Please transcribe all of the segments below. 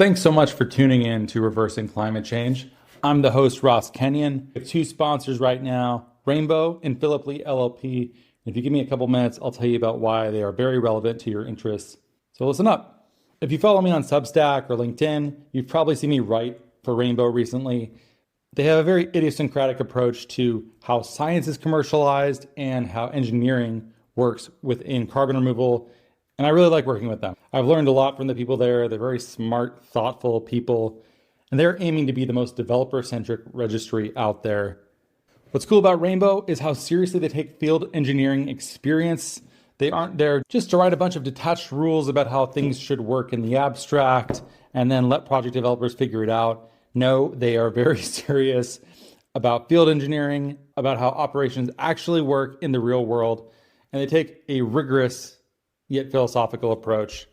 Thanks so much for tuning in to Reversing Climate Change. I'm the host, Ross Kenyon. We have two sponsors right now, Rainbow and Philip Lee LLP. If you give me a couple minutes, I'll tell you about why they are very relevant to your interests. So listen up. If you follow me on Substack or LinkedIn, you've probably seen me write for Rainbow recently. They have a very idiosyncratic approach to how science is commercialized and how engineering works within carbon removal. And I really like working with them. I've learned a lot from the people there. They're very smart, thoughtful people, and they're aiming to be the most developer-centric registry out there. What's cool about Rainbow is how seriously they take field engineering experience. They aren't there just to write a bunch of detached rules about how things should work in the abstract and then let project developers figure it out. No, they are very serious about field engineering, about how operations actually work in the real world, and they take a rigorous yet philosophical approach.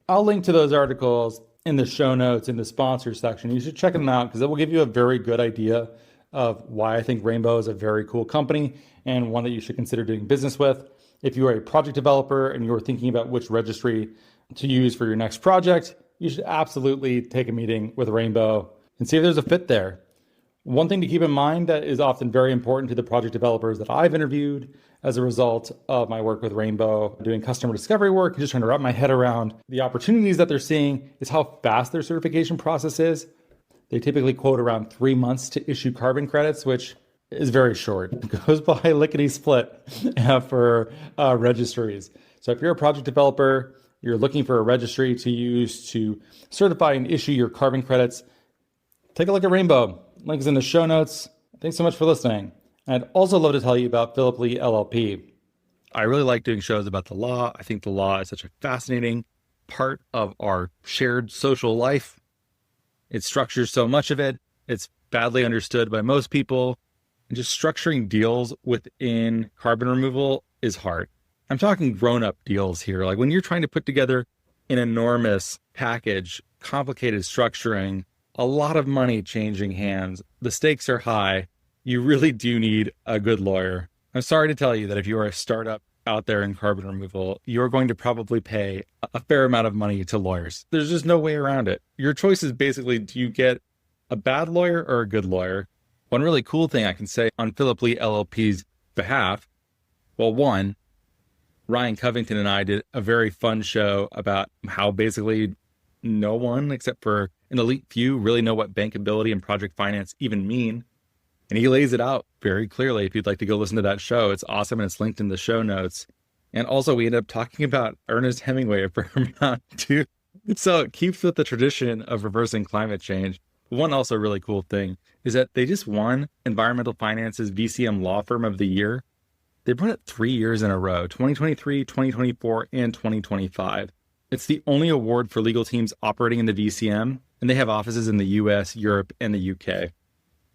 I'll link to those articles in the show notes in the sponsors section. You should check them out because it will give you a very good idea of why I think Rainbow is a very cool company and one that you should consider doing business with. If you are a project developer and you're thinking about which registry to use for your next project, you should absolutely take a meeting with Rainbow and see if there's a fit there. One thing to keep in mind that is often very important to the project developers that I've interviewed as a result of my work with Rainbow, doing customer discovery work, and just trying to wrap my head around the opportunities that they're seeing is how fast their certification process is. They typically quote around 3 months to issue carbon credits, which is very short. It goes by lickety-split for registries. So if you're a project developer, you're looking for a registry to use to certify and issue your carbon credits, take a look at Rainbow. Link is in the show notes. Thanks so much for listening. I'd also love to tell you about Philip Lee LLP. I really like doing shows about the law. I think the law is such a fascinating part of our shared social life. It structures so much of it. It's badly understood by most people. And just structuring deals within carbon removal is hard. I'm talking grown-up deals here. Like when you're trying to put together an enormous package, complicated structuring, a lot of money changing hands, the stakes are high. You really do need a good lawyer. I'm sorry to tell you that if you are a startup out there in carbon removal, you're going to probably pay a fair amount of money to lawyers. There's just no way around it. Your choice is basically, do you get a bad lawyer or a good lawyer? One really cool thing I can say on Philip Lee LLP's behalf, well, one, Ryan Covington and I did a very fun show about how basically no one except for an elite few really know what bankability and project finance even mean. And he lays it out very clearly. If you'd like to go listen to that show, it's awesome and it's linked in the show notes. And also we ended up talking about Ernest Hemingway a fair amount too. So it keeps with the tradition of reversing climate change. One also really cool thing is that they just won Environmental Finance's VCM Law Firm of the Year. They've won it 3 years in a row, 2023, 2024, and 2025. It's the only award for legal teams operating in the VCM, and they have offices in the US, Europe, and the UK.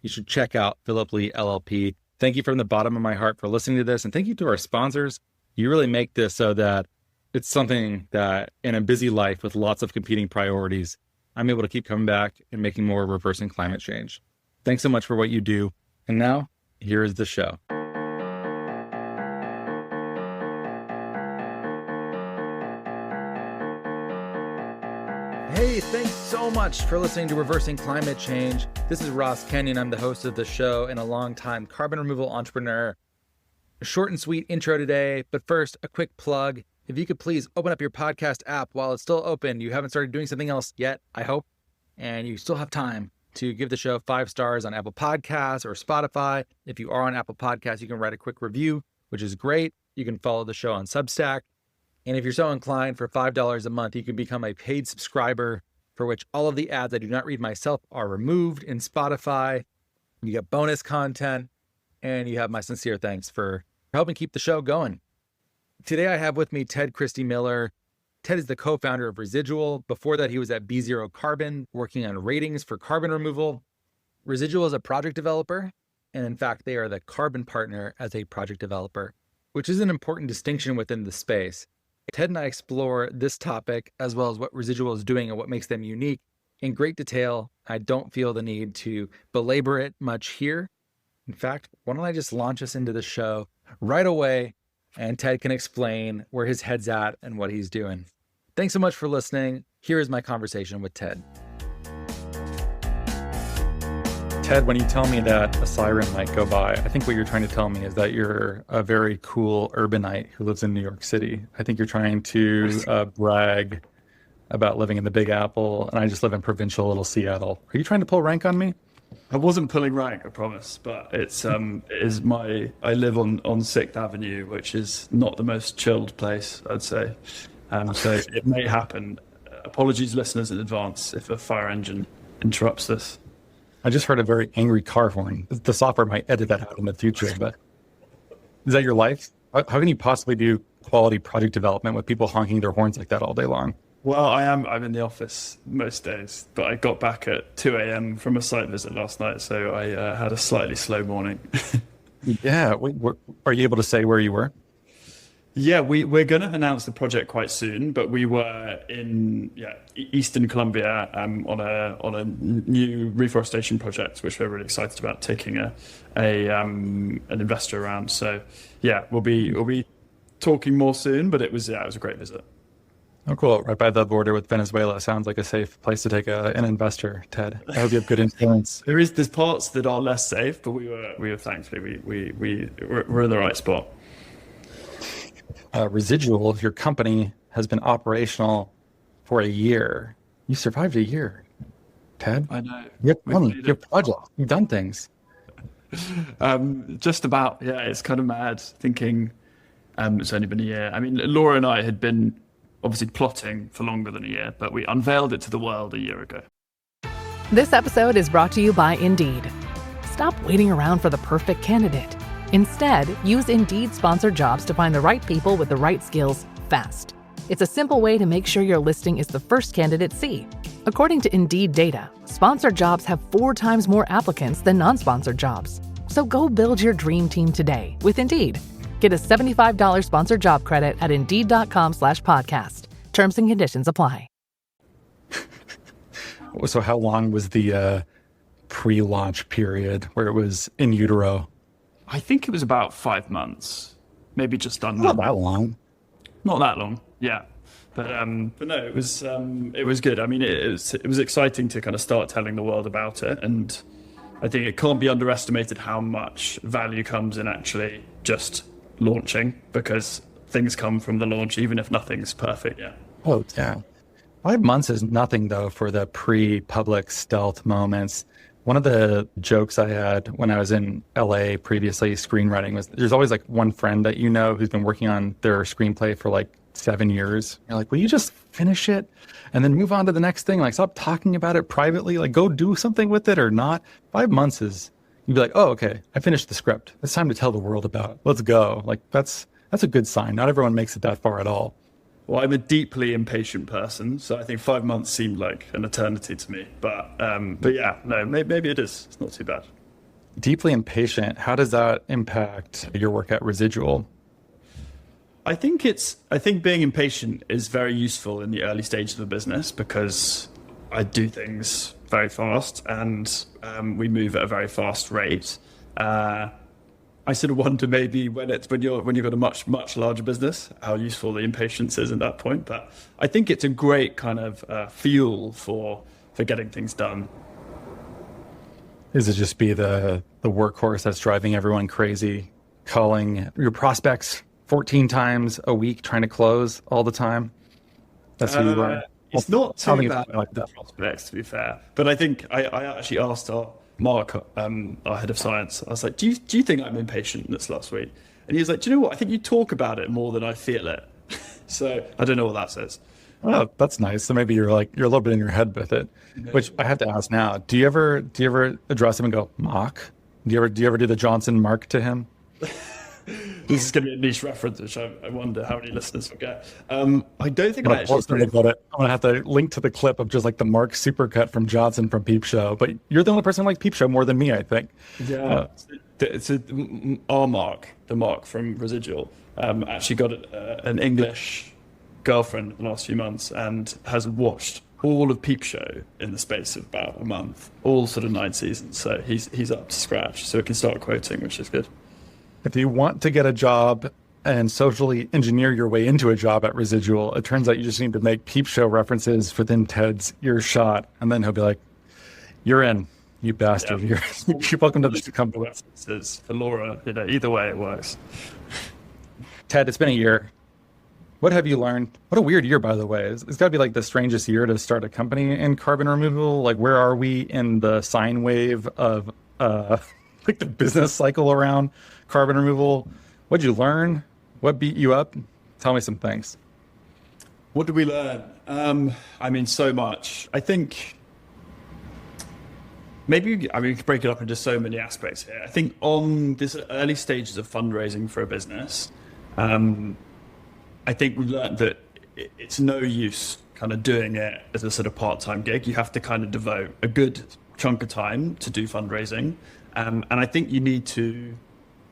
You should check out Philip Lee LLP. Thank you from the bottom of my heart for listening to this, and thank you to our sponsors. You really make this so that it's something that in a busy life with lots of competing priorities, I'm able to keep coming back and making more reversing climate change. Thanks so much for what you do. And now, here is the show. Hey, thanks so much for listening to Reversing Climate Change. This is Ross Kenyon. I'm the host of the show and a longtime carbon removal entrepreneur. A short and sweet intro today, but first, a quick plug. If you could please open up your podcast app while it's still open. You haven't started doing something else yet, I hope, and you still have time to give the show 5 stars on Apple Podcasts or Spotify. If you are on Apple Podcasts, you can write a quick review, which is great. You can follow the show on Substack. And if you're so inclined, for $5 a month, you can become a paid subscriber for which all of the ads I do not read myself are removed in Spotify. You get bonus content, and you have my sincere thanks for helping keep the show going. Today I have with me Ted Christie-Miller. Ted is the co-founder of Residual. Before that, he was at Residual Carbon, working on ratings for carbon removal. Residual is a project developer, and in fact, they are the carbon partner as a project developer, which is an important distinction within the space. Ted and I explore this topic as well as what Residual is doing and what makes them unique in great detail. I don't feel the need to belabor it much here. In fact, why don't I just launch us into the show right away and Ted can explain where his head's at and what he's doing. Thanks so much for listening. Here is my conversation with Ted. Ted, when you tell me that a siren might go by, I think what you're trying to tell me is that you're a very cool urbanite who lives in New York City. I think you're trying to brag about living in the Big Apple, and I just live in provincial little Seattle. Are you trying to pull rank on me? I wasn't pulling rank, I promise, but I live on 6th Avenue, which is not the most chilled place, I'd say. So it may happen. Apologies, listeners, in advance if a fire engine interrupts this. I just heard a very angry car horn. The software might edit that out in the future, but is that your life? How can you possibly do quality project development with people honking their horns like that all day long? Well, I'm in the office most days, but I got back at 2 a.m. from a site visit last night, so I had a slightly slow morning. Yeah. Are you able to say where you were? Yeah, we're going to announce the project quite soon, but we were in Eastern Colombia on a new reforestation project, which we're really excited about, taking an investor around. So yeah, we'll be talking more soon, but it was a great visit. Oh, cool. Right by the border with Venezuela. Sounds like a safe place to take an investor, Ted. I hope you have good influence. There's parts that are less safe, but we were thankfully we're in the right spot. Residual, your company has been operational for a year. You survived a year, Ted. I know. You have money, you have projects, you've done things. Just about, yeah. It's kind of mad thinking it's only been a year. I mean, Laura and I had been obviously plotting for longer than a year, but we unveiled it to the world a year ago. This episode is brought to you by Indeed. Stop waiting around for the perfect candidate. Instead, use Indeed sponsored jobs to find the right people with the right skills fast. It's a simple way to make sure your listing is the first candidates see. According to Indeed data, sponsored jobs have 4 times more applicants than non-sponsored jobs. So go build your dream team today with Indeed. Get a $75 sponsored job credit at Indeed.com/podcast. Terms and conditions apply. So how long was the pre-launch period where it was in utero? I think it was about 5 months, maybe just under. Not that long. Not that long, yeah. But no, it was good. I mean, it was exciting to kind of start telling the world about it, and I think it can't be underestimated how much value comes in actually just launching, because things come from the launch, even if nothing's perfect yet. Oh yeah, 5 months is nothing though for the pre-public stealth moments. One of the jokes I had when I was in LA previously screenwriting was there's always like one friend that you know who's been working on their screenplay for like 7 years. You're like, will you just finish it and then move on to the next thing? Like, stop talking about it privately. Like, go do something with it or not. 5 months is, you'd be like, oh, okay, I finished the script. It's time to tell the world about it. Let's go. Like, that's a good sign. Not everyone makes it that far at all. Well, I'm a deeply impatient person, so I think 5 months seemed like an eternity to me. But yeah, no, maybe it is. It's not too bad. Deeply impatient. How does that impact your work at Residual? I think being impatient is very useful in the early stages of a business, because I do things very fast and we move at a very fast rate. I sort of wonder maybe when you've got a much larger business, how useful the impatience is at that point. But I think it's a great kind of fuel for getting things done. Is it just be the workhorse that's driving everyone crazy, calling your prospects 14 times a week, trying to close all the time? That's who you are. It's not too bad like that prospects, to be fair. But I think I actually asked Mark, our head of science, I was like, do you think I'm impatient this last week? And he was like, do you know what? I think you talk about it more than I feel it. So I don't know what that says. Oh, that's nice. So maybe you're a little bit in your head with it, which I have to ask now. Do you ever address him and go, Mark? Do you ever do the Johnson Mark to him? This is going to be a niche reference, which I wonder how many listeners will get. I don't think I actually... I'm going to have to link to the clip of just like the Mark supercut from Johnson from Peep Show. But you're the only person who likes Peep Show more than me, I think. Yeah. Our Mark, the Mark from Residual, actually got an English girlfriend in the last few months and has watched all of Peep Show in the space of about a month, all sort of 9 seasons. So he's up to scratch, so he can start quoting, which is good. If you want to get a job and socially engineer your way into a job at Residual, it turns out you just need to make Peep Show references within Ted's earshot, and then he'll be like, you're in. You bastard. Yeah. You're welcome to the company. References for Laura, either way it works. Ted, it's been a year. What have you learned? What a weird year, by the way. It's got to be like the strangest year to start a company in carbon removal. Like, where are we in the sine wave of like the business cycle around carbon removal? What'd you learn? What beat you up? Tell me some things. What did we learn? So much. I think maybe, we could break it up into so many aspects here. I think on this early stages of fundraising for a business, I think we learned that it's no use kind of doing it as a sort of part-time gig. You have to kind of devote a good chunk of time to do fundraising. And I think you need to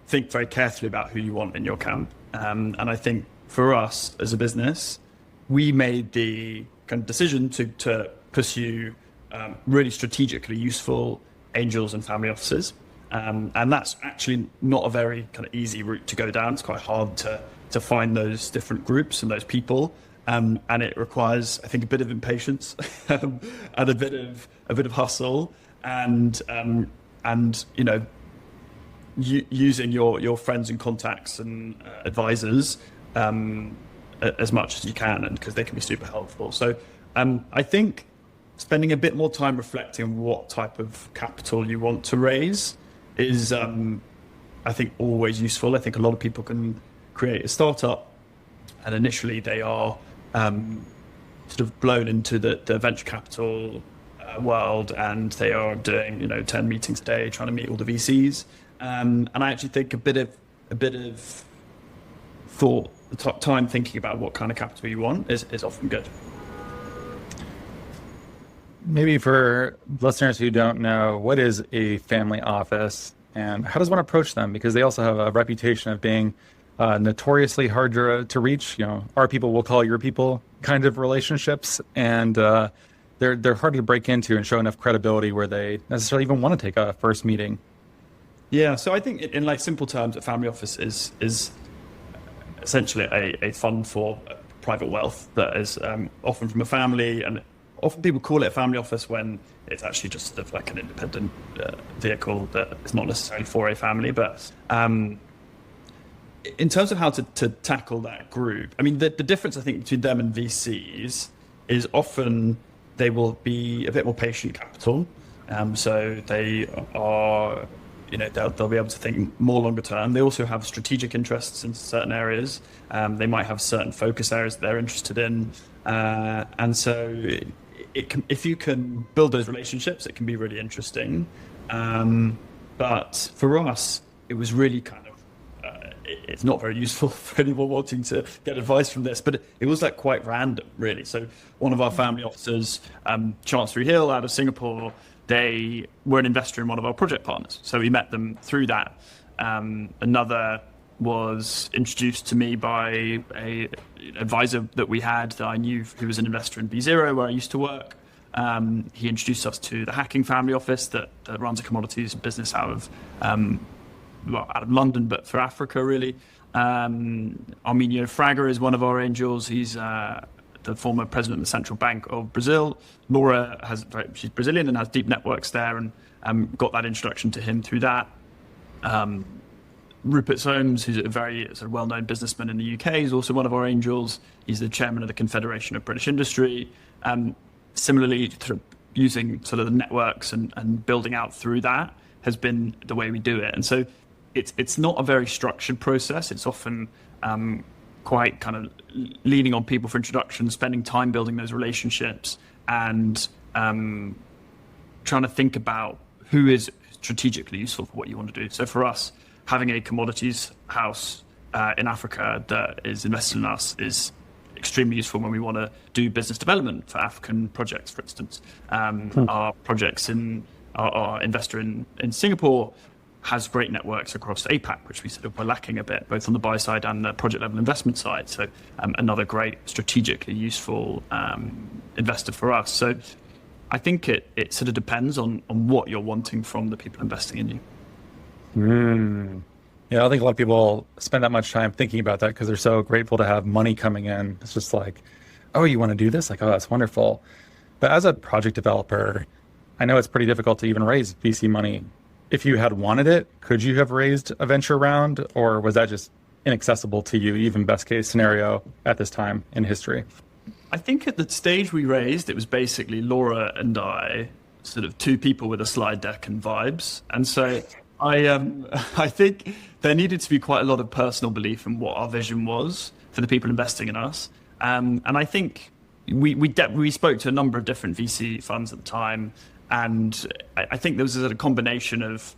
think very carefully about who you want in your camp. And I think for us as a business, we made the kind of decision to pursue really strategically useful angels and family offices. And that's actually not a very kind of easy route to go down. It's quite hard to find those different groups and those people. And it requires, I think, a bit of impatience and a bit of hustle and using your friends and contacts and advisors as much as you can, and because they can be super helpful. So I think spending a bit more time reflecting on what type of capital you want to raise is, I think, always useful. I think a lot of people can create a startup, and initially they are sort of blown into the venture capital world, and they are doing 10 meetings a day, trying to meet all the VCs. And I actually think a bit of thought, time thinking about what kind of capital you want is often good. Maybe for listeners who don't know, what is a family office and how does one approach them? Because they also have a reputation of being notoriously hard to reach. Our people will call your people kind of relationships, and they're hard to break into and show enough credibility where they necessarily even want to take a first meeting. Yeah, so I think in like simple terms, a family office is essentially a fund for private wealth that is often from a family, and often people call it a family office when it's actually just sort of like an independent vehicle that is not necessarily for a family. But in terms of how to tackle that group, I mean, the difference I think between them and VCs is often they will be a bit more patient capital. So they are, they'll be able to think more longer term. They also have strategic interests in certain areas. They might have certain focus areas that they're interested in. And so if you can build those relationships, it can be really interesting. But for us, it was really kind of, it's not very useful for anyone wanting to get advice from this, but it was like quite random, really. So one of our family officers, Chancery Hill out of Singapore, they were an investor in one of our project partners. So we met them through that. Another was introduced to me by an advisor that we had that I knew who was an investor in B0, where I used to work. He introduced us to the Hacking family office that runs a commodities business out of London, but for Africa, really. Arminio Fraga is one of our angels. He's the former president of the Central Bank of Brazil. Laura she's Brazilian and has deep networks there, and got that introduction to him through that. Rupert Soames, who's a very sort of well-known businessman in the UK, is also one of our angels. He's the chairman of the Confederation of British Industry. Similarly, using sort of the networks and building out through that has been the way we do it. And so it's not a very structured process. It's often quite kind of leaning on people for introductions, spending time building those relationships, and trying to think about who is strategically useful for what you want to do. So for us, having a commodities house in Africa that is invested in us is extremely useful when we want to do business development for African projects, for instance. Our projects our investor in Singapore has great networks across APAC, which we sort of were lacking a bit, both on the buy side and the project level investment side. So another great strategically useful investor for us. So I think it sort of depends on what you're wanting from the people investing in you. Yeah, I don't think a lot of people spend that much time thinking about that because they're so grateful to have money coming in. It's just like, oh, you want to do this? Like, oh, that's wonderful. But as a project developer, I know it's pretty difficult to even raise VC money. If you had wanted it, could you have raised a venture round, or was that just inaccessible to you, even best case scenario at this time in history? I think at the stage we raised, it was basically Laura and I, sort of two people with a slide deck and vibes. And so I think there needed to be quite a lot of personal belief in what our vision was for the people investing in us. And I think we spoke to a number of different VC funds at the time. And I think there was a combination of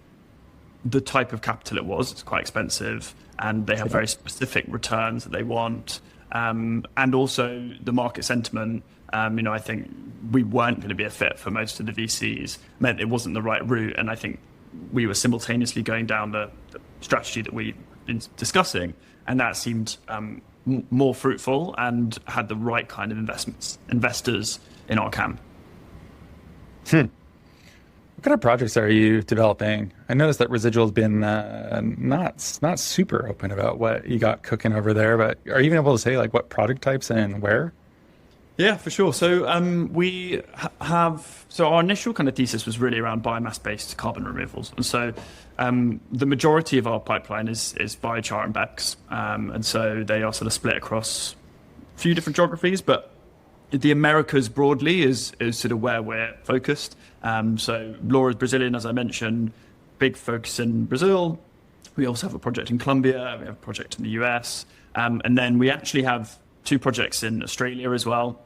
the type of capital it was. It's quite expensive, and they have very specific returns that they want. And also the market sentiment. I think we weren't going to be a fit for most of the VCs, meant it wasn't the right route. And I think we were simultaneously going down the strategy that we've been discussing, and that seemed more fruitful and had the right kind of investors in our camp. What kind of projects are you developing? I noticed that Residual's been not super open about what you got cooking over there, but are you even able to say like what product types and where? Yeah, for sure. So we have, so our initial kind of thesis was really around biomass-based carbon removals. And so the majority of our pipeline is biochar and BECCS. And so they are sort of split across a few different geographies, but the Americas broadly is sort of where we're focused. So Laura's Brazilian, as I mentioned, big focus in Brazil. We also have a project in Colombia. We have a project in the US. And then we actually have 2 projects in Australia as well.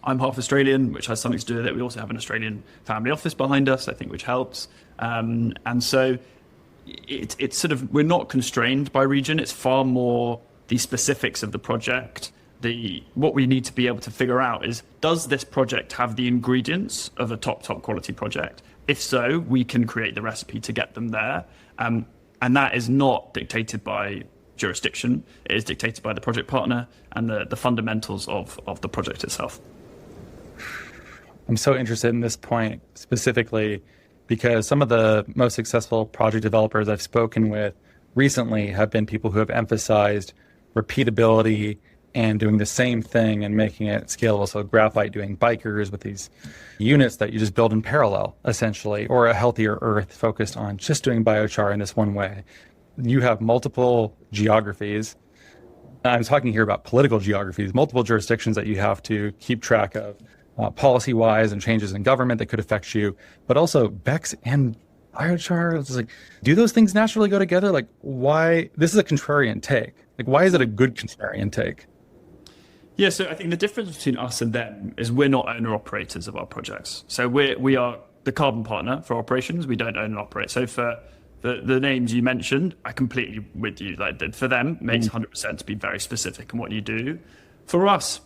I'm half Australian, which has something to do with it. We also have an Australian family office behind us, I think, which helps. And so it's sort of, we're not constrained by region. It's far more the specifics of the project. What we need to be able to figure out is, does this project have the ingredients of a top quality project? If so, we can create the recipe to get them there. And that is not dictated by jurisdiction. It is dictated by the project partner and the fundamentals of the project itself. I'm so interested in this point specifically because some of the most successful project developers I've spoken with recently have been people who have emphasized repeatability and doing the same thing and making it scalable. So Graphite doing bikers with these units that you just build in parallel, essentially, or a Healthier Earth focused on just doing biochar in this one way. You have multiple geographies. I'm talking here about political geographies, multiple jurisdictions that you have to keep track of policy-wise and changes in government that could affect you, but also BECCS and biochar. It's like, do those things naturally go together? Like, why? This is a contrarian take. Like, why is it a good contrarian take? Yeah, so I think the difference between us and them is we're not owner-operators of our projects. So we are the carbon partner for operations. We don't own and operate. So for the names you mentioned, I completely with you. Like, for them, it makes 100% to be very specific in what you do. For us,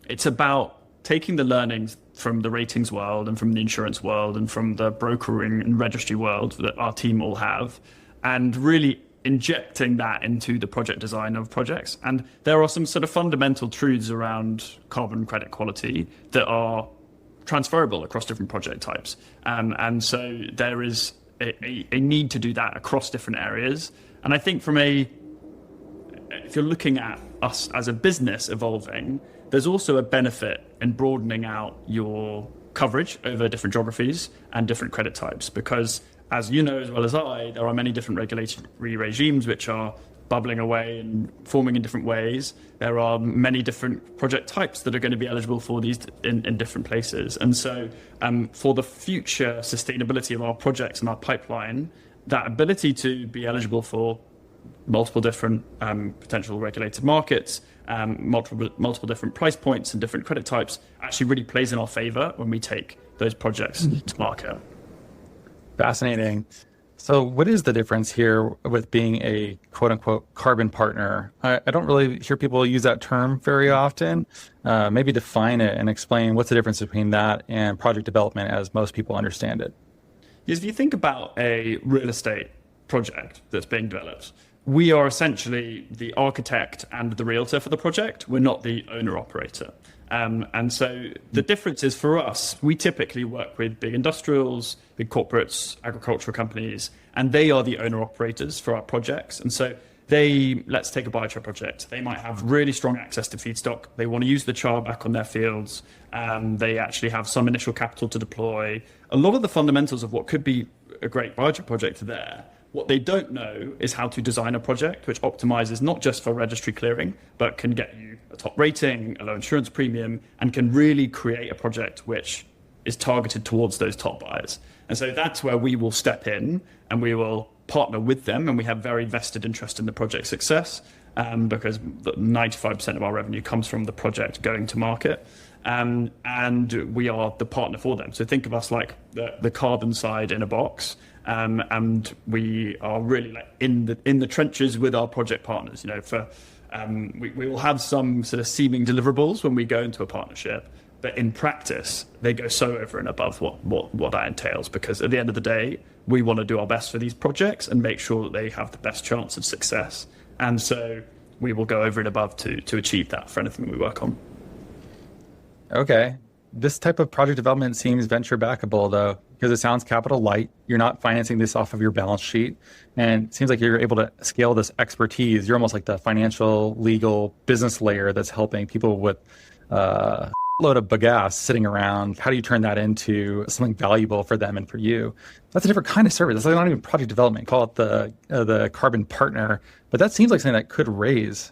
it's about taking the learnings from the ratings world and from the insurance world and from the brokering and registry world that our team all have, and really injecting that into the project design of projects. And there are some sort of fundamental truths around carbon credit quality that are transferable across different project types. And so there is a need to do that across different areas. And I think if you're looking at us as a business evolving, there's also a benefit in broadening out your coverage over different geographies and different credit types, because as you know as well as I, there are many different regulatory regimes which are bubbling away and forming in different ways. There are many different project types that are going to be eligible for these in different places. And so for the future sustainability of our projects and our pipeline, that ability to be eligible for multiple different potential regulated markets, multiple different price points and different credit types actually really plays in our favor when we take those projects to market. Fascinating. So what is the difference here with being a quote unquote carbon partner? I don't really hear people use that term very often. Maybe define it and explain what's the difference between that and project development as most people understand it. If you think about a real estate project that's being developed, we are essentially the architect and the realtor for the project. We're not the owner-operator. And so the difference is, for us, we typically work with big industrials, big corporates, agricultural companies, and they are the owner-operators for our projects. And so let's take a biochar project. They might have really strong access to feedstock. They want to use the char back on their fields. They actually have some initial capital to deploy. A lot of the fundamentals of what could be a great biochar project are there. What they don't know is how to design a project which optimizes not just for registry clearing, but can get you a top rating, a low insurance premium, and can really create a project which is targeted towards those top buyers. And so that's where we will step in and we will partner with them, and we have very vested interest in the project success, because 95% of our revenue comes from the project going to market, and we are the partner for them. So think of us like the carbon side in a box, and we are really like in the trenches with our project partners. We will have some sort of seeming deliverables when we go into a partnership, but in practice, they go so over and above what that entails, because at the end of the day, we want to do our best for these projects and make sure that they have the best chance of success. And so we will go over and above to achieve that for anything we work on. Okay. This type of project development seems venture backable, though, because it sounds capital light. You're not financing this off of your balance sheet. And it seems like you're able to scale this expertise. You're almost like the financial, legal, business layer that's helping people with load of bagasse sitting around. How do you turn that into something valuable for them and for you? That's a different kind of service. That's not even project development. Call it the carbon partner. But that seems like something that could raise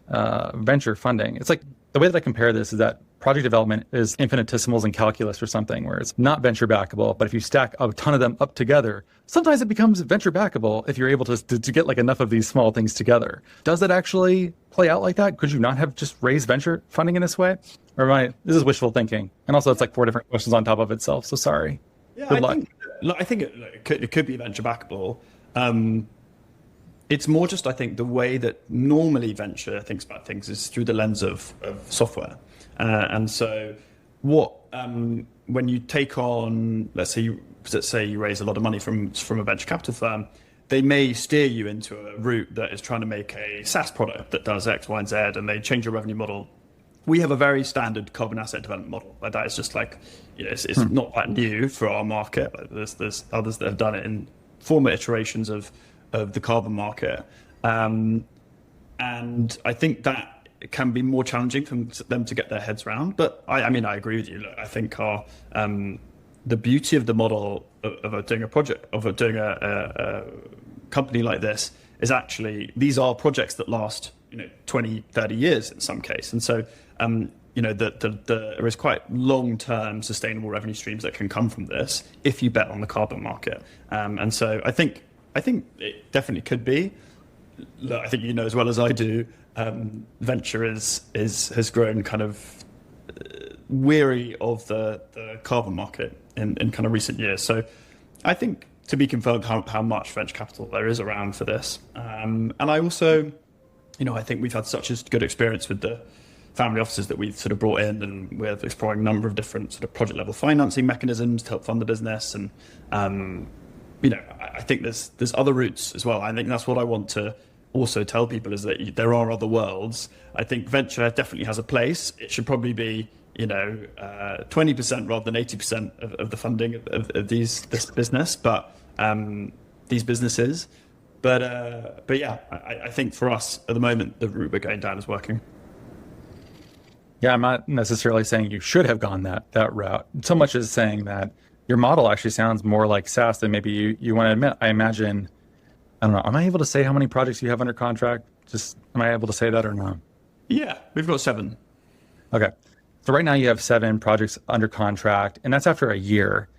venture funding. It's like the way that I compare this is that project development is infinitesimals in calculus or something, where it's not venture backable. But if you stack a ton of them up together, sometimes it becomes venture backable if you're able to get like enough of these small things together. Does it actually play out like that? Could you not have just raised venture funding in this way? Or this is wishful thinking. And also it's like 4 different questions on top of itself. So sorry. Yeah, Good luck. I think it could be venture backable. It's more just, I think, the way that normally venture thinks about things is through the lens of software. And so when you take on, let's say you raise a lot of money from a venture capital firm, they may steer you into a route that is trying to make a SaaS product that does X, Y, and Z, and they change your revenue model. We have a very standard carbon asset development model. Like that is just like, it's not that new for our market. Like there's others that have done it in former iterations of the carbon market. And I think that it can be more challenging for them to get their heads around. But I agree with you. Look, I think the beauty of the model of doing a project, of doing a company like this, is actually these are projects that last 20, 30 years in some case. And so there is quite long-term sustainable revenue streams that can come from this if you bet on the carbon market. And so I think it definitely could be. Look, I think as well as I do, venture has grown kind of weary of the carbon market in kind of recent years. So I think to be confirmed how much venture capital there is around for this. And I also, I think we've had such a good experience with the family offices that we've sort of brought in, and we're exploring a number of different sort of project level financing mechanisms to help fund the business. And, I think there's other routes as well. I think that's what I want to also tell people, is that there are other worlds. I think venture definitely has a place. It should probably be 20% rather than 80% of the funding of this business, but these businesses. But yeah, I think for us at the moment, the route we're going down is working. Yeah, I'm not necessarily saying you should have gone that route, so much as saying that your model actually sounds more like SaaS than maybe you want to admit. I imagine, I don't know, am I able to say how many projects you have under contract? Am I able to say that or not? Yeah, we've got 7. Okay. So right now you have 7 projects under contract, and that's after a year.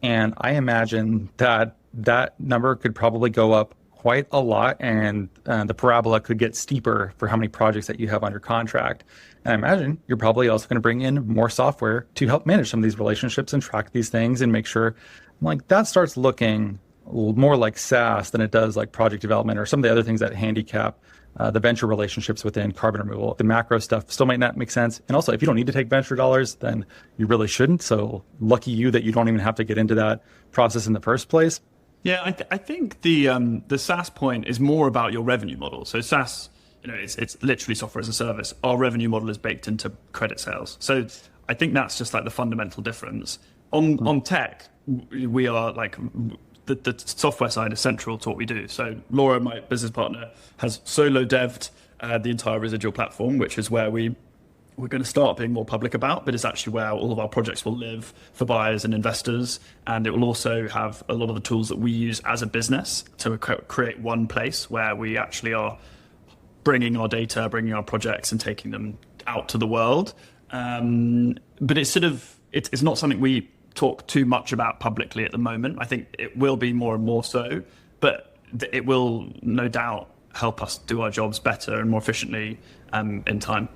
And I imagine that number could probably go up quite a lot, and the parabola could get steeper for how many projects that you have under contract. And I imagine you're probably also going to bring in more software to help manage some of these relationships and track these things and make sure like that starts looking more like SaaS than it does like project development or some of the other things that handicap the venture relationships within carbon removal. The macro stuff still might not make sense. And also, if you don't need to take venture dollars, then you really shouldn't. So lucky you that you don't even have to get into that process in the first place. Yeah, I think the SaaS point is more about your revenue model. So SaaS, it's literally software as a service. Our revenue model is baked into credit sales. So I think that's just like the fundamental difference. On tech, we are like the software side is central to what we do. So Laura, my business partner, has solo devved the entire Residual platform, which is where we're going to start being more public about, but it's actually where all of our projects will live for buyers and investors. And it will also have a lot of the tools that we use as a business to create one place where we actually are bringing our data, bringing our projects and taking them out to the world. But it's it's not something we talk too much about publicly at the moment. I think it will be more and more so, but it will no doubt help us do our jobs better and more efficiently in time.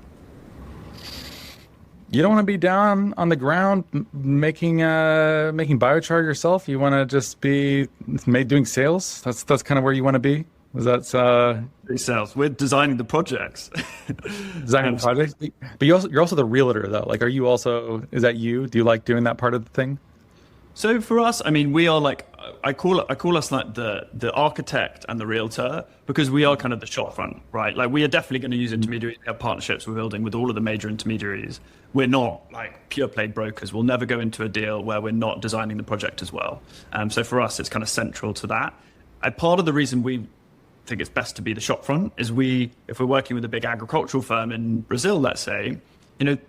You don't want to be down on the ground making biochar yourself. You want to just be doing sales. That's kind of where you want to be. Is that sales? We're designing the projects. Designing the projects, but you're also the realtor though. Like, are you also? Is that you? Do you like doing that part of the thing? So for us, I mean, we are like I call us like the architect and the realtor, because we are kind of the shop front, right? Like, we are definitely going to use intermediaries. We have partnerships we're building with all of the major intermediaries. We're not like pure play brokers. We'll never go into a deal where we're not designing the project as well. So for us, it's kind of central to that. And part of the reason we think it's best to be the shop front is if we're working with a big agricultural firm in Brazil, let's say,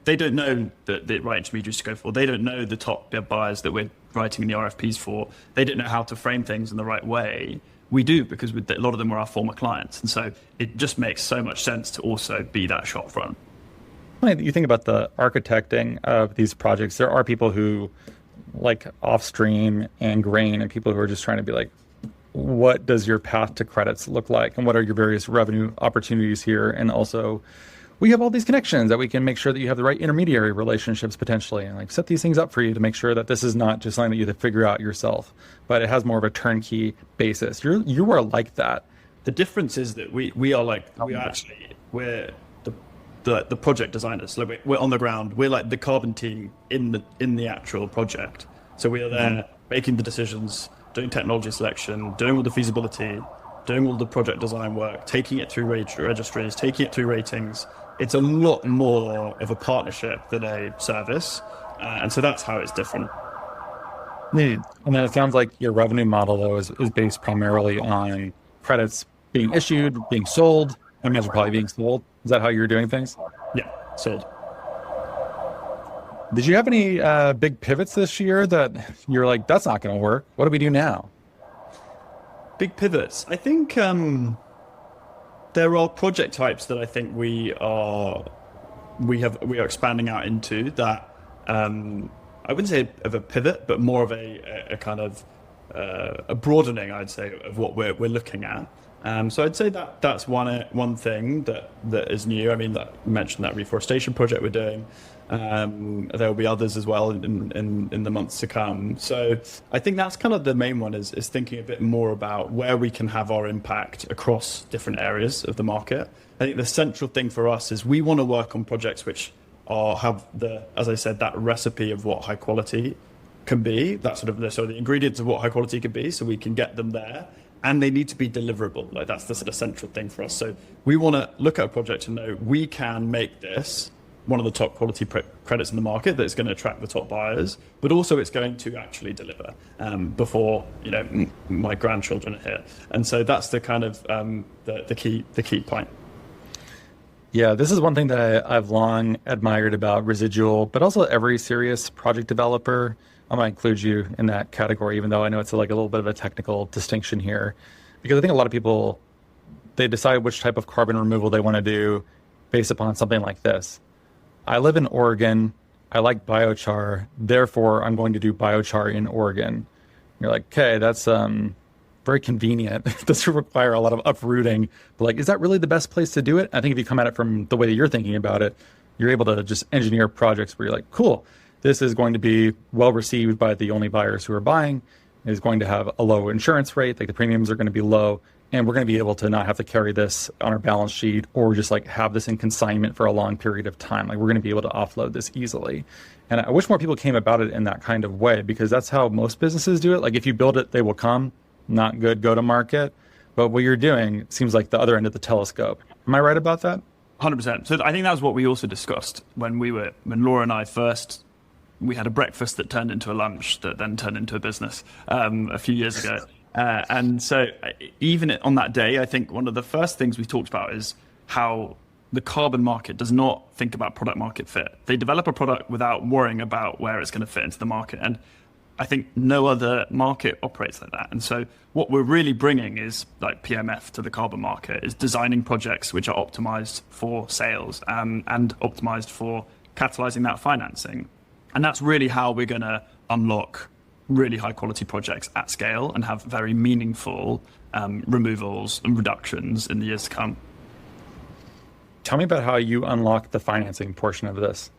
they don't know the right intermediaries to go for. They don't know the top buyers that we're writing in the RFPs for. They don't know how to frame things in the right way. We do, because a lot of them are our former clients. And so it just makes so much sense to also be that shop front. You think about the architecting of these projects. There are people who like off-stream and grain, and people who are just trying to be like, what does your path to credits look like? And what are your various revenue opportunities here? And also, we have all these connections that we can make sure that you have the right intermediary relationships potentially, and like set these things up for you to make sure that this is not just something that you have to figure out yourself, but it has more of a turnkey basis. You are like that. The difference is that we're the project designers. So we're on the ground. We're like the carbon team in the actual project. So we are there making the decisions, doing technology selection, doing all the feasibility, doing all the project design work, taking it through registries, taking it through ratings. It's a lot more of a partnership than a service. And so that's how it's different. And then it sounds like your revenue model, though, is based primarily on credits being issued, being sold. I imagine probably being sold. Is that how you're doing things? Yeah, sold. Did you have any big pivots this year that you're like, that's not going to work? What do we do now? Big pivots. I think there are project types that I think we are expanding out into that I wouldn't say of a pivot, but more of a kind of a broadening, I'd say, of what we're looking at. So I'd say that's one thing that is new. I mean, that mentioned that reforestation project we're doing. There will be others as well in the months to come. So I think that's kind of the main one is thinking a bit more about where we can have our impact across different areas of the market. I think the central thing for us is we want to work on projects which have as I said, that recipe of what high quality can be, that sort of the ingredients of what high quality can be, so we can get them there. And they need to be deliverable. Like, that's the sort of central thing for us. So we want to look at a project and know we can make this one of the top quality credits in the market that's going to attract the top buyers, but also it's going to actually deliver before my grandchildren are here. And so that's the kind of the key point. Yeah, this is one thing that I've long admired about Residual, but also every serious project developer. I might include you in that category, even though I know it's like a little bit of a technical distinction here, because I think a lot of people, they decide which type of carbon removal they want to do based upon something like this. I live in Oregon. I like biochar. Therefore, I'm going to do biochar in Oregon. You're like, okay, that's very convenient. It doesn't require a lot of uprooting. But like, is that really the best place to do it? I think if you come at it from the way that you're thinking about it, you're able to just engineer projects where you're like, cool, this is going to be well received by the only buyers who are buying. It's going to have a low insurance rate, like the premiums are going to be low, and we're going to be able to not have to carry this on our balance sheet or just like have this in consignment for a long period of time. Like, we're going to be able to offload this easily. And I wish more people came about it in that kind of way, because that's how most businesses do it. Like, if you build it, they will come. Not good, go to market. But what you're doing seems like the other end of the telescope. Am I right about that? 100%. So I think that was what we also discussed when Laura and I first we had a breakfast that turned into a lunch that then turned into a business a few years ago. And so even on that day, I think one of the first things we talked about is how the carbon market does not think about product market fit. They develop a product without worrying about where it's going to fit into the market. And I think no other market operates like that. And so what we're really bringing is like PMF to the carbon market, is designing projects which are optimized for sales and optimized for catalyzing that financing. And that's really how we're going to unlock really high quality projects at scale and have very meaningful removals and reductions in the years to come. Tell me about how you unlock the financing portion of this.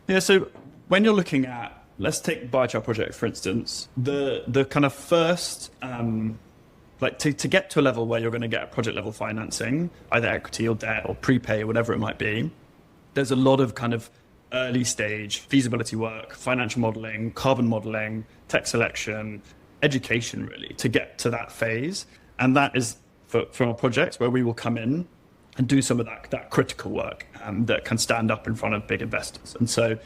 Yeah, so when you're looking at, let's take biochar project, for instance, the kind of first, to get to a level where you're going to get project level financing, either equity or debt or prepay or whatever it might be, there's a lot of kind of early stage feasibility work, financial modeling, carbon modeling, tech selection, education really to get to that phase. And that is for our projects where we will come in and do some of that critical work that can stand up in front of big investors. And so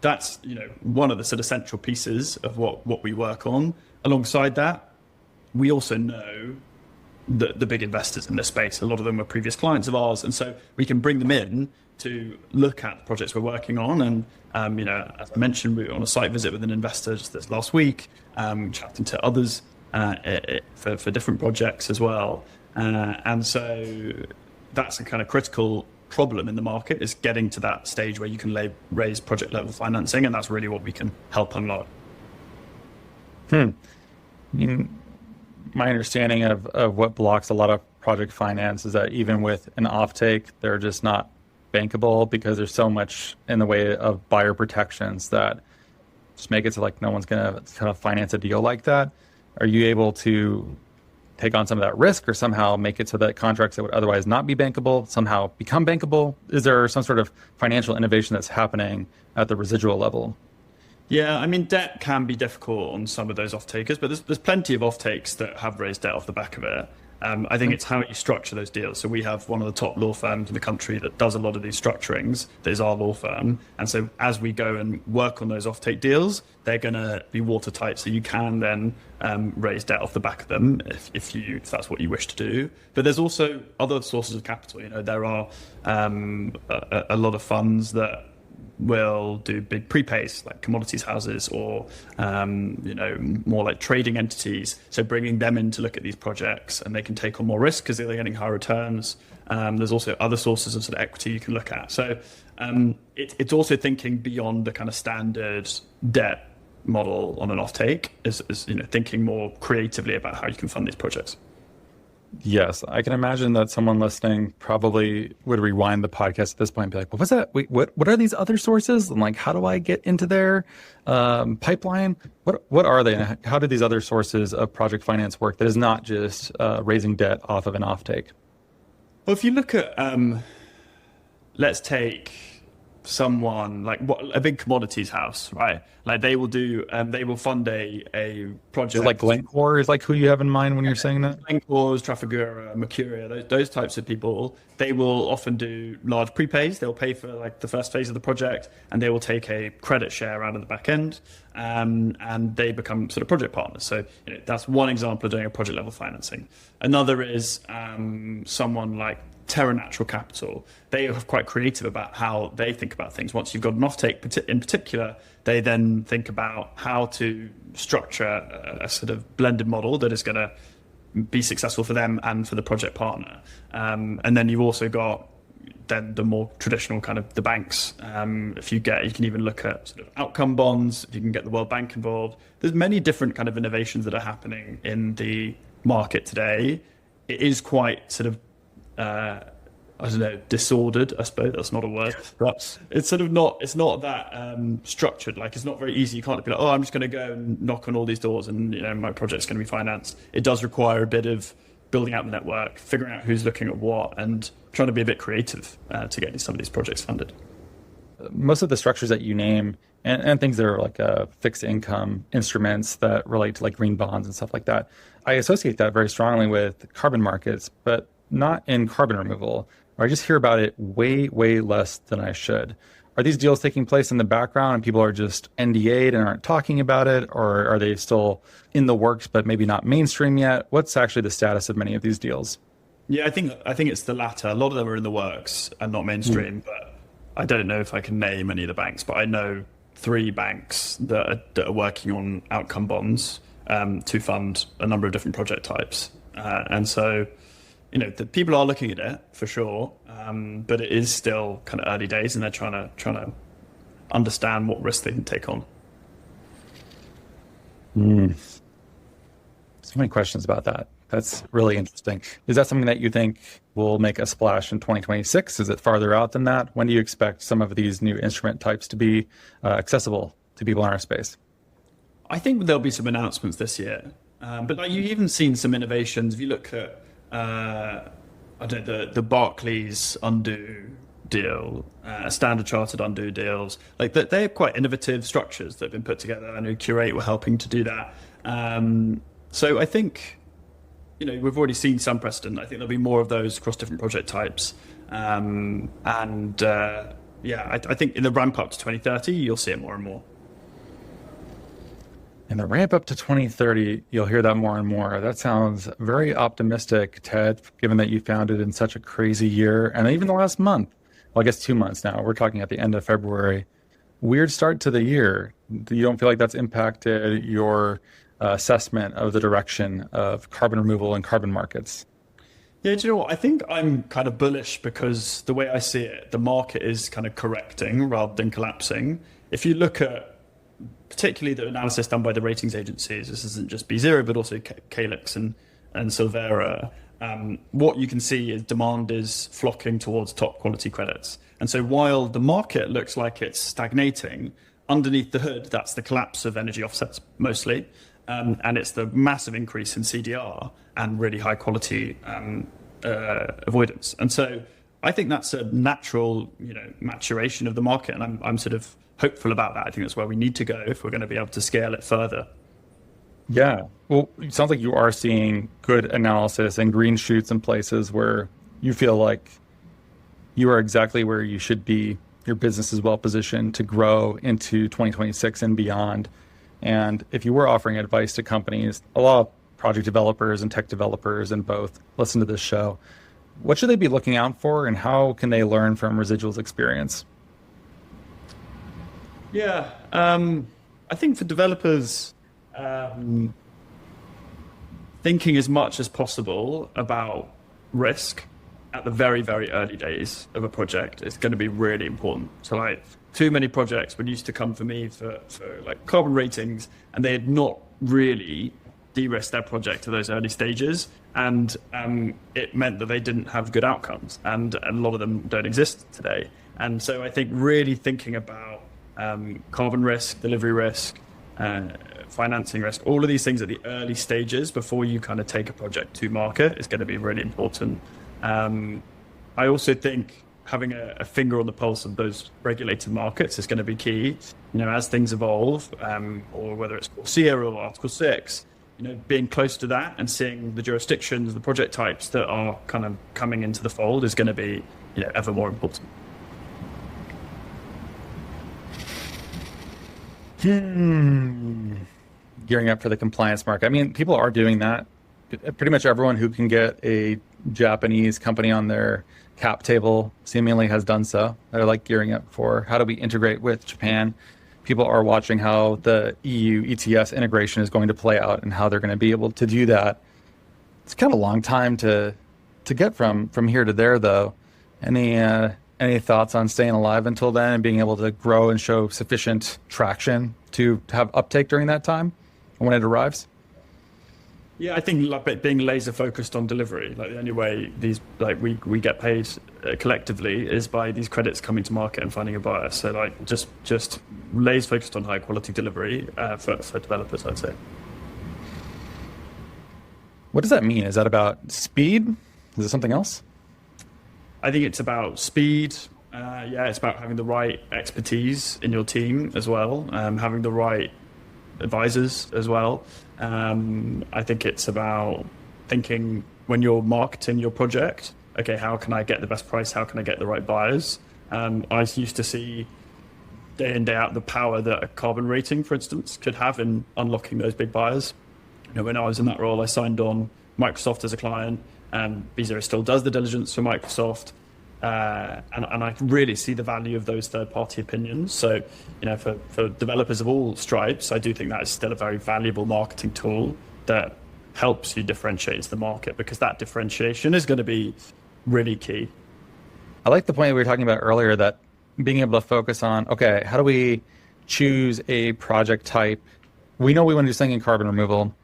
that's one of the sort of central pieces of what we work on. Alongside that, we also know the big investors in this space. A lot of them are previous clients of ours, and so we can bring them in to look at the projects we're working on. And as I mentioned, we were on a site visit with an investor just this last week, chatting to others for different projects as well. And so that's a kind of critical problem in the market, is getting to that stage where you can raise project level financing, and that's really what we can help unlock. My understanding of what blocks a lot of project finance is that even with an offtake, they're just not bankable because there's so much in the way of buyer protections that just make it so like no one's going to kind of finance a deal like that. Are you able to take on some of that risk or somehow make it so that contracts that would otherwise not be bankable somehow become bankable? Is there some sort of financial innovation that's happening at the residual level? Yeah, I mean, debt can be difficult on some of those off-takers, but there's plenty of off-takes that have raised debt off the back of it. I think it's how you structure those deals. So we have one of the top law firms in the country that does a lot of these structurings. That is our law firm. And so as we go and work on those off-take deals, they're going to be watertight. So you can then raise debt off the back of them if that's what you wish to do. But there's also other sources of capital. There are a lot of funds that will do big prepays like commodities houses or more like trading entities, so bringing them in to look at these projects, and they can take on more risk because they're getting higher returns. There's also other sources of sort of equity you can look at, so it's also thinking beyond the kind of standard debt model on an offtake, is thinking more creatively about how you can fund these projects. Yes, I can imagine that someone listening probably would rewind the podcast at this point and be like, what's that? Wait, what are these other sources? And like, how do I get into their pipeline? What are they? And how do these other sources of project finance work that is not just raising debt off of an offtake? Well, if you look at, let's take someone like a big commodities house, right? Like they will fund a project. So like Glencore is like who you have in mind when you're saying that? Glencore's, Trafigura, Mercuria, those types of people, they will often do large prepays. They'll pay for like the first phase of the project, and they will take a credit share out of the back end, and they become sort of project partners. So that's one example of doing a project level financing. Another is someone like Terra Natural Capital. They are quite creative about how they think about things. Once you've got an offtake in particular, they then think about how to structure a sort of blended model that is going to be successful for them and for the project partner. And then you've also got then the more traditional kind of the banks. You can even look at sort of outcome bonds. If you can get the World Bank involved, there's many different kind of innovations that are happening in the market today. It is quite sort of disordered, I suppose. That's not a word. But it's sort of it's not that structured. Like it's not very easy. You can't be like, oh, I'm just going to go and knock on all these doors and my project's going to be financed. It does require a bit of building out the network, figuring out who's looking at what, and trying to be a bit creative to get some of these projects funded. Most of the structures that you name and things that are like fixed income instruments that relate to like green bonds and stuff like that, I associate that very strongly with carbon markets, but not in carbon removal. Or I just hear about it way, way less than I should. Are these deals taking place in the background and people are just NDA'd and aren't talking about it? Or are they still in the works, but maybe not mainstream yet? What's actually the status of many of these deals? Yeah, I think it's the latter. A lot of them are in the works and not mainstream, but I don't know if I can name any of the banks, but I know 3 banks that are working on outcome bonds to fund a number of different project types. And so, the people are looking at it for sure, but it is still kind of early days, and they're trying to understand what risk they can take on. So many questions about that. That's really interesting. Is that something that you think will make a splash in 2026? Is it farther out than that? When do you expect some of these new instrument types to be accessible to people in our space? I think there'll be some announcements this year, but you've even seen some innovations. If you look at the Barclays undo deal, Standard Chartered undo deals, they're quite innovative structures that have been put together. I know Curate were helping to do that. So I think, we've already seen some precedent. I think there'll be more of those across different project types. I think in the ramp up to 2030, you'll see it more and more. In the ramp up to 2030, you'll hear that more and more. That sounds very optimistic, Ted, given that you founded in such a crazy year. And even the last month, well, I guess 2 months now, we're talking at the end of February. Weird start to the year. You don't feel like that's impacted your assessment of the direction of carbon removal and carbon markets? Yeah, do you know what? I think I'm kind of bullish because the way I see it, the market is kind of correcting rather than collapsing. If you look at particularly the analysis done by the ratings agencies, this isn't just B0, but also Calyx and Silvera, what you can see is demand is flocking towards top quality credits. And so while the market looks like it's stagnating, underneath the hood, that's the collapse of energy offsets mostly. And it's the massive increase in CDR and really high quality avoidance. And so I think that's a natural, maturation of the market. And I'm sort of hopeful about that. I think that's where we need to go if we're going to be able to scale it further. Yeah. Well, it sounds like you are seeing good analysis and green shoots in places where you feel like you are exactly where you should be. Your business is well positioned to grow into 2026 and beyond. And if you were offering advice to companies, a lot of project developers and tech developers and both listen to this show, what should they be looking out for and how can they learn from Residual's experience? Yeah, I think for developers, thinking as much as possible about risk at the very, very early days of a project is going to be really important. So too many projects would used to come for me for carbon ratings, and they had not really de-risked their project to those early stages, and it meant that they didn't have good outcomes, and a lot of them don't exist today. And so I think really thinking about carbon risk, delivery risk, financing risk, all of these things at the early stages before you kind of take a project to market is going to be really important. I also think having a finger on the pulse of those regulated markets is going to be key. As things evolve, or whether it's CORSIA or Article 6, being close to that and seeing the jurisdictions, the project types that are kind of coming into the fold is going to be ever more important. Gearing up for the compliance market. I mean, people are doing that. Pretty much everyone who can get a Japanese company on their cap table seemingly has done so. They're gearing up for how do we integrate with Japan. People are watching how the EU ETS integration is going to play out and how they're going to be able to do that. It's kind of a long time to get from here to there, though. Any thoughts on staying alive until then and being able to grow and show sufficient traction to have uptake during that time when it arrives? Yeah, I think being laser focused on delivery. The only way we get paid collectively is by these credits coming to market and finding a buyer. So just laser focused on high quality delivery for developers, I'd say. What does that mean? Is that about speed? Is it something else? I think it's about speed. It's about having the right expertise in your team as well, having the right advisors as well. I think it's about thinking when you're marketing your project, okay, how can I get the best price? How can I get the right buyers? I used to see day in, day out the power that a carbon rating, for instance, could have in unlocking those big buyers. When I was in that role, I signed on Microsoft as a client, and Visa still does the diligence for Microsoft. And I really see the value of those third-party opinions. So, for developers of all stripes, I do think that is still a very valuable marketing tool that helps you differentiate into the market, because that differentiation is going to be really key. I like the point we were talking about earlier, that being able to focus on, okay, how do we choose a project type? We know we want to do something in carbon removal.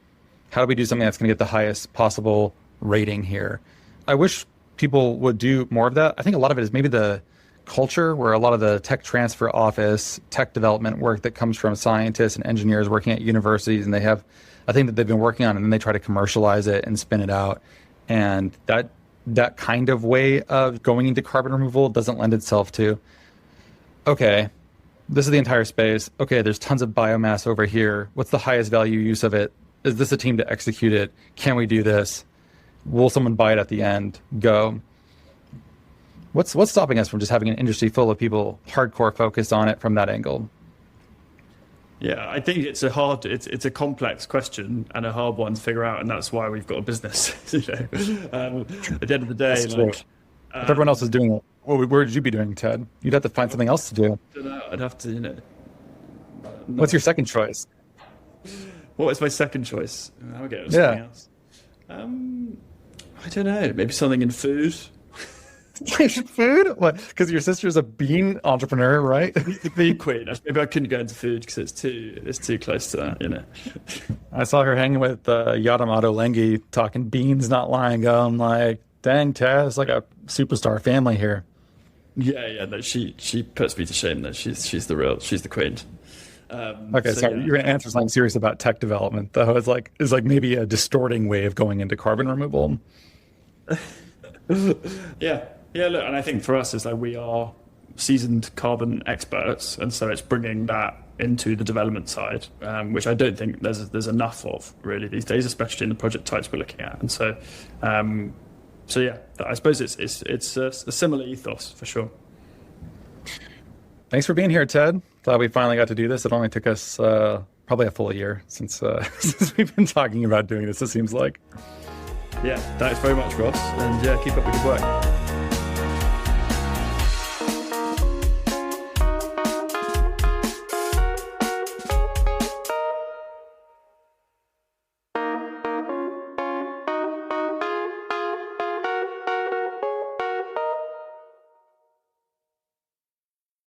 How do we do something that's going to get the highest possible rating here? I wish people would do more of that. I think a lot of it is maybe the culture, where a lot of the tech transfer office, tech development work that comes from scientists and engineers working at universities, and they have a thing that they've been working on, and then they try to commercialize it and spin it out. And that kind of way of going into carbon removal doesn't lend itself to, okay, this is the entire space. Okay, there's tons of biomass over here. What's the highest value use of it? Is this a team to execute it? Can we do this? Will someone buy it at the end? Go. What's stopping us from just having an industry full of people hardcore focused on it from that angle? Yeah, I think it's a complex question and a hard one to figure out, and that's why we've got a business. At the end of the day, if everyone else is doing it, where would you be doing, Ted? You'd have to find something else to do. I don't know. I'd have to, What's your second choice? What is my second choice? I'll get something else. I don't know. Maybe something in food. Food? What? Because your sister's a bean entrepreneur, right? The bean queen. Maybe I couldn't go into food because it's too close to that, I saw her hanging with Yadamato Lengi talking beans, not lying. I'm like, dang, Taz, like a superstar family here. Yeah. No, she puts me to shame. Though she's the queen. Okay, so you're gonna answer something serious about tech development, though. It's like maybe a distorting way of going into carbon removal. Yeah, look, and I think for us, it's like we are seasoned carbon experts, and so it's bringing that into the development side, which I don't think there's enough of really these days, especially in the project types we're looking at. And so yeah, I suppose it's a similar ethos for sure. Thanks for being here, Ted. Glad we finally got to do this. It only took us probably a full year since we've been talking about doing this, it seems like. Yeah, thanks very much, Ross, and yeah, keep up the good work.